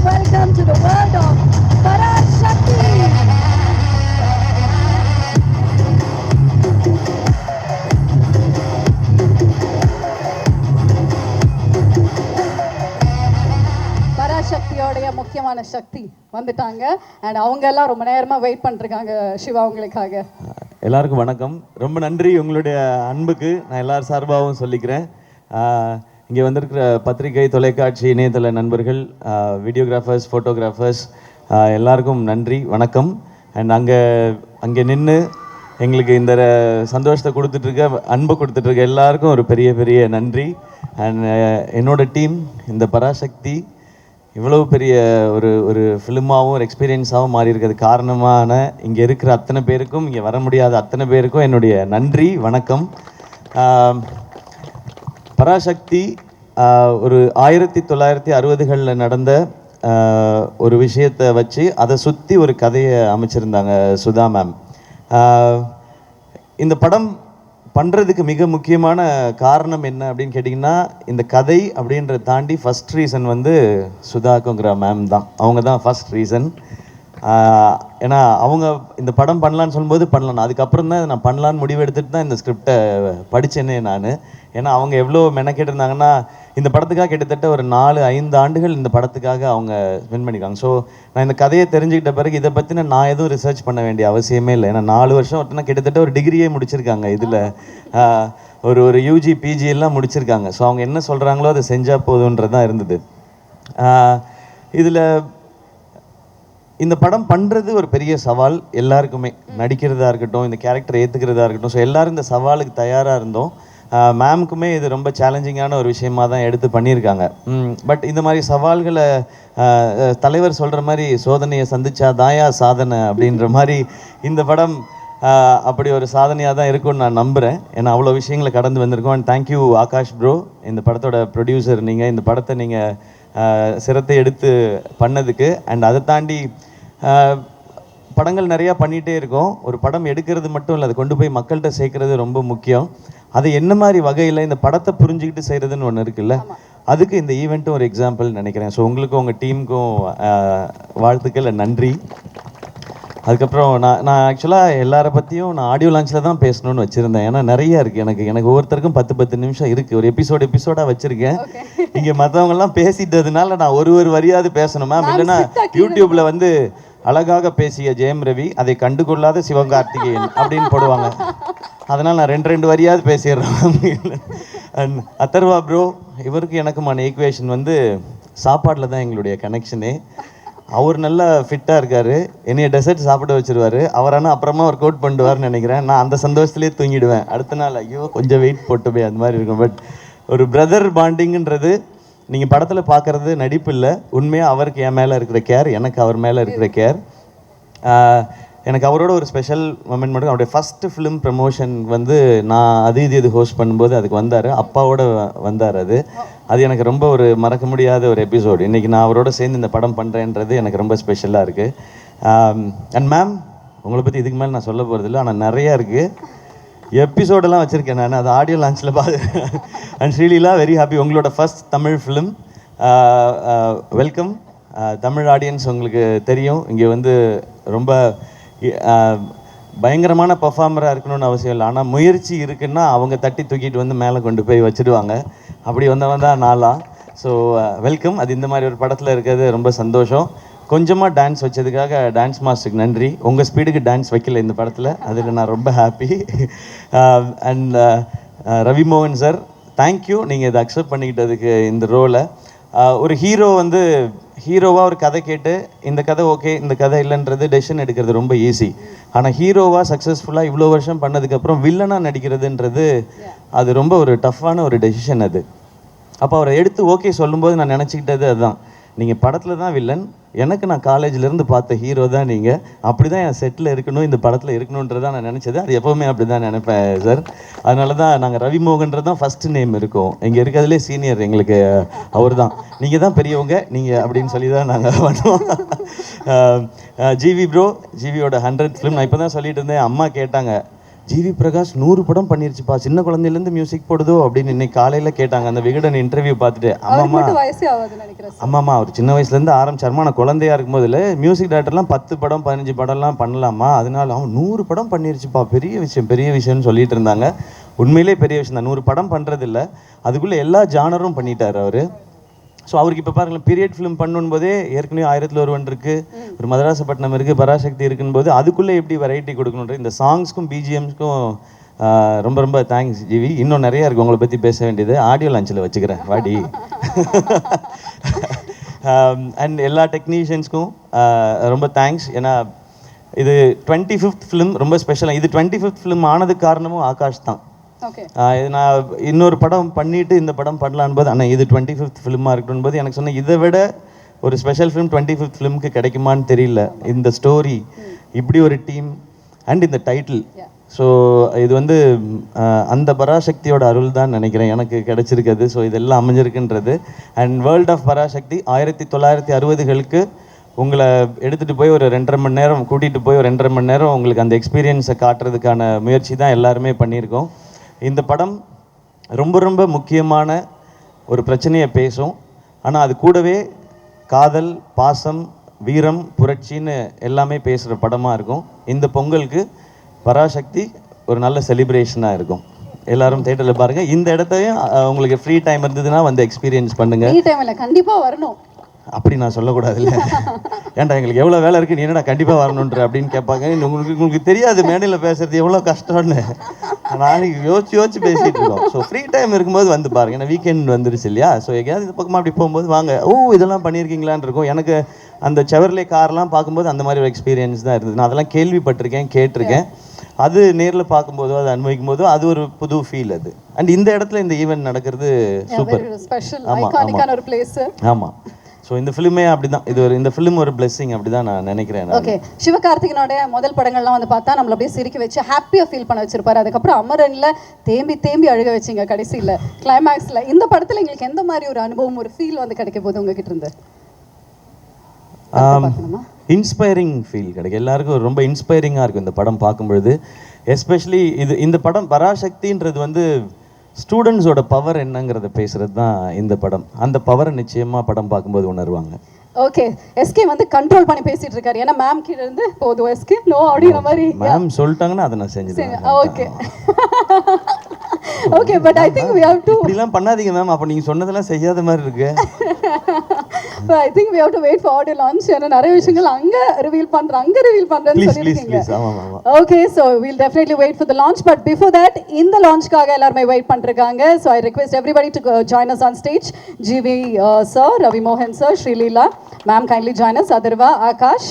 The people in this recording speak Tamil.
welcome to the world of Parashakti. பராசக்தியோடைய முக்கியமான சக்தி வந்துட்டாங்க அண்ட் அவங்க எல்லாம் ரொம்ப நேரமா வெயிட் பண்ணிருக்காங்க சிவா உங்களுக்காக. எல்லாருக்கும் வணக்கம். ரொம்ப நன்றி உங்களுடைய அன்புக்கு நான் எல்லார் சார்பாகவும் சொல்லிக்கிறேன். இங்கே வந்திருக்கிற பத்திரிகை, தொலைக்காட்சி, இணையதள நண்பர்கள், வீடியோகிராஃபர்ஸ், ஃபோட்டோகிராஃபர்ஸ் எல்லாருக்கும் நன்றி, வணக்கம். அண்ட் அங்கே நின்று எங்களுக்கு இந்த சந்தோஷத்தை கொடுத்துட்ருக்க, அன்பை கொடுத்துட்ருக்க எல்லாருக்கும் ஒரு பெரிய பெரிய நன்றி. அண்ட் என்னோட டீம் இந்த பராசக்தி இவ்வளோ பெரிய ஒரு ஃபிலிமாகவும் ஒரு எக்ஸ்பீரியன்ஸாகவும் மாறி இருக்கிறது காரணமான இங்கே இருக்கிற அத்தனை பேருக்கும், இங்கே வர முடியாத அத்தனை பேருக்கும் என்னுடைய நன்றி, வணக்கம். பராசக்தி ஒரு 1960களில் நடந்த ஒரு விஷயத்தை வச்சு அதை சுற்றி ஒரு கதையை அமைச்சிருந்தாங்க சுதா மேம். இந்த படம் பண்ணுறதுக்கு மிக முக்கியமான காரணம் என்ன அப்படின்னு கேட்டிங்கன்னா, இந்த கதை அப்படின்றத தாண்டி ஃபஸ்ட் ரீசன் வந்து சுதாக்குங்கிற மேம் தான். அவங்க தான் ஃபஸ்ட் ரீசன். ஏன்னா அவங்க இந்த படம் பண்ணலான்னு சொல்லும்போது பண்ணலாம், அதுக்கப்புறம் தான் நான் பண்ணலான்னு முடிவு எடுத்துகிட்டு தான் இந்த ஸ்கிரிப்டை படித்தேனே நான். ஏன்னா அவங்க எவ்வளோ மெனக்கெட்டு இருந்தாங்கன்னா, இந்த படத்துக்காக கிட்டத்தட்ட ஒரு 4-5 ஆண்டுகள் இந்த படத்துக்காக அவங்க ஸ்பெண்ட் பண்ணியிருக்காங்க. ஸோ நான் இந்த கதையை தெரிஞ்சுக்கிட்ட பிறகு இதை பற்றின நான் எதுவும் ரிசர்ச் பண்ண வேண்டிய அவசியமே இல்லை. ஏன்னா 4 வருஷம் ஒருத்தனா கிட்டத்தட்ட ஒரு டிகிரியே முடிச்சிருக்காங்க, இதில் ஒரு யூஜி பிஜி எல்லாம் முடிச்சிருக்காங்க. ஸோ அவங்க என்ன சொல்கிறாங்களோ அதை செஞ்சால் போதுன்றது தான் இருந்தது. இதில் இந்த படம் பண்ணுறது ஒரு பெரிய சவால் எல்லாருக்குமே, நடிக்கிறதா இருக்கட்டும், இந்த கேரக்டரை ஏற்றுக்கிறதா இருக்கட்டும். ஸோ எல்லோரும் இந்த சவாலுக்கு தயாராக இருந்தோம். மேமுக்குமே இது ரொம்ப சேலஞ்சிங்கான ஒரு விஷயமாக தான் எடுத்து பண்ணியிருக்காங்க. பட் இந்த மாதிரி சவால்களை தலைவர் சொல்கிற மாதிரி சோதனையை சந்திச்சா தாயா சாதனை அப்படின்ற மாதிரி இந்த படம் அப்படி ஒரு சாதனையாக தான் இருக்கும்னு நான் நம்புகிறேன். ஏன்னா அவ்வளோ விஷயங்களை கடந்து வந்திருக்கோம். அண்ட் தேங்க்யூ ஆகாஷ் ப்ரோ, இந்த படத்தோட ப்ரொடியூசர் நீங்கள், இந்த படத்தை நீங்கள் சிரத்தை எடுத்து பண்ணதுக்கு. அண்ட் அதை தாண்டி படங்கள் நிறையா பண்ணிகிட்டே இருக்கோம். ஒரு படம் எடுக்கிறது மட்டும் இல்லை, அதை கொண்டு போய் மக்கள்கிட்ட சேர்க்கறது ரொம்ப முக்கியம். அது என்ன மாதிரி வகையில் இந்த படத்தை புரிஞ்சுக்கிட்டு செய்கிறதுன்னு ஒன்று இருக்குல்ல, அதுக்கு இந்த ஈவெண்ட்டும் ஒரு எக்ஸாம்பிள் நினைக்கிறேன். ஸோ உங்களுக்கும் உங்கள் டீமுக்கும் வாழ்த்துக்கள், நன்றி. அதுக்கப்புறம் நான் ஆக்சுவலாக எல்லாரை பற்றியும் நான் ஆடியோ லான்ச்சில் தான் பேசணும்னு வச்சுருந்தேன். ஏன்னா நிறையா இருக்குது எனக்கு ஒவ்வொருத்தருக்கும் 10 நிமிஷம் இருக்குது. ஒரு எபிசோடாக வச்சுருக்கேன். இங்கே மற்றவங்கெல்லாம் பேசிட்டதுனால நான் ஒரு வரியாவது பேசணும் மேம். இல்லைன்னா யூடியூப்பில் வந்து அழகாக பேசிய ஜெயம் ரவி, அதை கண்டுகொள்ளாத சிவகார்த்திகேயன் அப்படின்னு போடுவாங்க. அதனால் நான் 2 வரியாவது பேசிடுறேன். அண்ட் அதர்வா ப்ரோ, இவருக்கு எனக்குமான ஈக்குவேஷன் வந்து சாப்பாட்டில் தான் எங்களுடைய கனெக்ஷனே. அவர் நல்லா ஃபிட்டாக இருக்கார், என்னைய டெசர்ட் சாப்பிட வச்சுருவார். அவரானா அப்புறமா ஒர்க் அவுட் பண்ணுவார்னு நினைக்கிறேன். நான் அந்த சந்தோஷத்துலேயே தூங்கிடுவேன். அடுத்த நாள் ஐயோ கொஞ்சம் வெயிட் போட்டுமே அந்த மாதிரி இருக்கும். பட் ஒரு பிரதர் பாண்டிங்குன்றது நீங்கள் படத்தில் பார்க்குறது நடிப்பு இல்லை, உண்மையாக அவருக்கு என் மேலே இருக்கிற கேர், எனக்கு அவர் மேலே இருக்கிற கேர். எனக்கு அவரோட ஒரு ஸ்பெஷல் மொமெண்ட் மட்டும், அவருடைய ஃபஸ்ட்டு ஃபிலிம் ப்ரமோஷன் வந்து நான் இது ஹோஸ்ட் பண்ணும்போது அதுக்கு வந்தார், அப்பாவோட வந்தார். அது எனக்கு ரொம்ப ஒரு மறக்க முடியாத ஒரு எபிசோடு. இன்றைக்கி நான் அவரோட சேர்ந்து இந்த படம் பண்ணுறேன்றது எனக்கு ரொம்ப ஸ்பெஷலாக இருக்குது. அண்ட் மேம், உங்களை பற்றி இதுக்கு மேலே நான் சொல்ல போகிறதில்ல, ஆனால் நிறையா இருக்குது. எபிசோடெல்லாம் வச்சுருக்கேன் நான், அது ஆடியோ லான்ச்சில் பார்த்து. அண்ட் ஸ்ரீலீலா, வெரி ஹாப்பி, உங்களோட first Tamil film. Welcome. Tamil audience உங்களுக்கு தெரியும், இங்கே வந்து ரொம்ப பயங்கரமான பர்ஃபார்மராக இருக்கணும்னு அவசியம் இல்லை, ஆனால் முயற்சி இருக்குன்னா அவங்க தட்டி தூக்கிட்டு வந்து மேலே கொண்டு போய் வச்சுடுவாங்க. அப்படி வந்தவன் தான் நாளாக. So welcome. அது இந்த மாதிரி ஒரு படத்தில் இருக்கிறது ரொம்ப சந்தோஷம். கொஞ்சமாக டான்ஸ் வச்சதுக்காக டான்ஸ் மாஸ்டருக்கு நன்றி. உங்கள் ஸ்பீடுக்கு டான்ஸ் வைக்கல இந்த படத்தில், அதில் நான் ரொம்ப happy. And Ravi Mohan sir, thank you, நீங்கள் இதை அக்செப்ட் பண்ணிக்கிட்டதுக்கு இந்த ரோலை. ஒரு ஹீரோ வந்து ஹீரோவாக ஒரு கதை கேட்டு இந்த கதை ஓகே, இந்த கதை இல்லைன்றது டெசிஷன் எடுக்கிறது ரொம்ப ஈஸி. ஆனால் ஹீரோவாக சக்ஸஸ்ஃபுல்லாக இவ்வளோ வருஷம் பண்ணதுக்கப்புறம் வில்லனாக நடிக்கிறதுன்றது அது ரொம்ப ஒரு டஃப்பான ஒரு டெசிஷன் அது. அப்போ அவரை எடுத்து ஓகே சொல்லும்போது நான் நினச்சிக்கிட்டது அதுதான், நீங்கள் படத்தில் தான் வில்லன், எனக்கு நான் காலேஜிலேருந்து பார்த்த ஹீரோ தான் நீங்கள், அப்படி தான் என் செட்டில் இருக்கணும், இந்த படத்தில் இருக்கணுன்றதான் நான் நினச்சது. அது எப்போவுமே அப்படி தான் நினைப்பேன் சார். அதனால தான் நாங்கள் ரவிமோகன்றது தான் ஃபஸ்ட்டு நேம் இருக்கும். இங்கே இருக்கிறதுலே சீனியர் எங்களுக்கு அவர் தான், நீங்கள் தான் பெரியவங்க நீங்கள் அப்படின்னு சொல்லி தான் நாங்கள் பண்ணுவோம். ஜிவி ப்ரோ, ஜிவியோட 100th ஃபிலிம். நான் இப்போ தான் சொல்லிட்டு இருந்தேன், அம்மா கேட்டாங்க ஜிவி பிரகாஷ் 100 படம் பண்ணிருச்சுப்பா, சின்ன குழந்தையிலேருந்து மியூசிக் போடுதோ அப்படின்னு இன்னைக்கு காலையில் கேட்டாங்க அந்த விகடன் இன்டர்வியூ பார்த்துட்டு. ஆமாம்மா வயசே ஆகுதுன்னு நினைக்கிறேன். ஆமாம்மா, அவர் சின்ன வயசுலேருந்து ஆரம்பிச்சாருமா. நான் குழந்தையா இருக்கும்போதுல மியூசிக் டைரக்டர்லாம் 10 படம் 15 படம்லாம் பண்ணலாமா, அதனால அவன் 100 படம் பண்ணிருச்சுப்பா, பெரிய விஷயம் பெரிய விஷயம்னு சொல்லிட்டு இருந்தாங்க. உண்மையிலே பெரிய விஷயம் தான். 100 படம் பண்ணுறது இல்லை, அதுக்குள்ளே எல்லா ஜானரும் பண்ணிட்டார் அவர். ஸோ அவருக்கு இப்போ பாருங்களேன், பீரியட் ஃபிலிம் பண்ணும் போதே ஏற்கனவே 1000ல் ஒருவன் இருக்குது, ஒரு மதராசப்பட்டினம் இருக்குது, பராசக்தி இருக்குன்னு போது அதுக்குள்ளே எப்படி வெரைட்டி கொடுக்கணுன்ற இந்த சாங்ஸ்க்கும் பிஜிஎம்ஸ்க்கும் ரொம்ப ரொம்ப தேங்க்ஸ் ஜிவி. இன்னும் நிறையா இருக்குது உங்களை பற்றி பேச வேண்டியது, ஆடியோ லான்ச்சில் வச்சுக்கிறேன் வாடி. அண்ட் எல்லா டெக்னீஷியன்ஸ்க்கும் ரொம்ப தேங்க்ஸ். ஏன்னா இது 25th ஃபிலிம், ரொம்ப ஸ்பெஷலாக. இது 25th ஃபிலிம் ஆனதுக்கு காரணமும் ஆகாஷ் தான். இது நான் இன்னொரு படம் பண்ணிட்டு இந்த படம் பண்ணலான் போது, ஆனால் இது 25th ஃபிலிமாக இருக்கணும் போது எனக்கு சொன்னேன், இதை விட ஒரு ஸ்பெஷல் ஃபிலிம் 25th ஃபிலிமுக்கு கிடைக்குமான்னு தெரியல. இந்த ஸ்டோரி, இப்படி ஒரு டீம் அண்ட் இந்த டைட்டில். ஸோ இது வந்து அந்த பராசக்தியோட அருள் தான் நினைக்கிறேன் எனக்கு கிடைச்சிருக்குது. ஸோ இதெல்லாம் அமைஞ்சிருக்குன்றது. அண்ட் வேர்ல்ட் ஆஃப் பராசக்தி 1960களுக்கு உங்களை எடுத்துகிட்டு போய் ஒரு 2.5 மணி நேரம் கூட்டிகிட்டு போய் ஒரு 2.5 மணி நேரம் உங்களுக்கு அந்த எக்ஸ்பீரியன்ஸை காட்டுறதுக்கான முயற்சி தான் எல்லாருமே பண்ணியிருக்கோம். இந்த படம் ரொம்ப ரொம்ப முக்கியமான ஒரு பிரச்சனையை பேசும், ஆனால் அது கூடவே காதல், பாசம், வீரம், புரட்சின்னு எல்லாமே பேசுகிற படமாக இருக்கும். இந்த பொங்கலுக்கு பராசக்தி ஒரு நல்ல செலிப்ரேஷனாக இருக்கும். எல்லாரும் தேட்டரில் பாருங்கள். இந்த இடத்தையும் உங்களுக்கு ஃப்ரீ டைம் இருந்ததுன்னா வந்து எக்ஸ்பீரியன்ஸ் பண்ணுங்கள். ஃப்ரீ டைமில் கண்டிப்பாக வரணும் அப்படி நான் சொல்லக்கூடாது இல்லை. ஏன்டா எங்களுக்கு எவ்வளோ வேலை இருக்குது, நீ என்னடா கண்டிப்பாக வரணுன்ற அப்படின்னு கேட்பாங்க. உங்களுக்கு தெரியாது மேடையில் பேசுறது எவ்வளோ கஷ்டம்னு. நாளைக்கு யோசிச்சு பேசிகிட்டு இருக்கோம். ஸோ ஃப்ரீ டைம் இருக்கும்போது வந்து பாருங்க. ஏன்னா வீக்கெண்ட் வந்துருச்சு இல்லையா. ஸோ எங்கேயாவது இந்த பக்கமாக அப்படி போகும்போது வாங்க, ஓ இதெல்லாம் பண்ணியிருக்கீங்களான்னு இருக்கும். எனக்கு அந்த செவர்லே கார்லாம் பார்க்கும்போது அந்த மாதிரி ஒரு எக்ஸ்பீரியன்ஸ் தான் இருந்தது. நான் அதெல்லாம் கேள்விப்பட்டிருக்கேன், கேட்டிருக்கேன். அது நேரில் பார்க்கும்போதோ அதை அனுபவிக்கும் போதோ அது ஒரு புது ஃபீல் அது. அண்ட் இந்த இடத்துல இந்த ஈவெண்ட் நடக்கிறது சூப்பர். ஆமாம். ஸோ இந்த ஃபிலிமே அப்படிதான். இது ஒரு இந்த ஃபிலிம் ஒரு பிளெஸிங் அப்படி தான் நான் நினைக்கிறேன். ஓகே, சிவகார்த்திகனோட முதல் படங்கள்லாம் வந்து பார்த்தா நம்மள அப்படியே சிரிக்க வச்சு ஹாப்பியாக ஃபீல் பண்ண வச்சிருப்பாரு. அதுக்கப்புறம் அமரன்ல தேம்பி அழுக வச்சிங்க கடைசியில் கிளைமேக்ஸில். இந்த படத்தில் எங்களுக்கு எந்த மாதிரி ஒரு அனுபவம், ஒரு ஃபீல் வந்து கிடைக்க போகுது உங்ககிட்ட இருந்து? இன்ஸ்பைரிங் ஃபீல் கிடைக்கும் எல்லாருக்கும். ரொம்ப இன்ஸ்பைரிங்காக இருக்கும் இந்த படம் பார்க்கும்பொழுது. எஸ்பெஷலி இந்த படம் பராசக்தின்றது வந்து ஸ்டூடெண்ட்ஸோட பவர் என்னங்கிறத பேசுறது தான் இந்த படம். அந்த பவரை நிச்சயமாக படம் பார்க்கும்போது உணர்வாங்க. ஓகே, எஸ்கே வந்து கண்ட்ரோல் பண்ணி பேசிட்டு இருக்காரு. ஏன்னா மேம் கிட்ட இருந்து போதும் எஸ்கே நோ அப்படிங்கிற மாதிரி மேம் சொல்லிட்டாங்கன்னா அதை நான் செஞ்சுடுவேன். Okay okay, but I think we have to இப்படிலாம் பண்ணாதீங்க மேம், அப்போ நீங்கள் சொன்னதெல்லாம் செய்யாத மாதிரி இருக்கு. But I think we have to wait for audio launch. ஏன்னா நிறைய விஷயங்கள் அங்க ரிவீல் பண்றேன்னு சொல்லிருக்கீங்க. Okay, so we'll definitely wait for the launch. But before that, இந்த லான்ச்காக எல்லாரும் வெயிட் பண்ணிருக்காங்க. So I request everybody to join us on stage. GV sir, Ravi Mohan sir, Sri Leela ma'am, kindly join us. Adarva, Akash.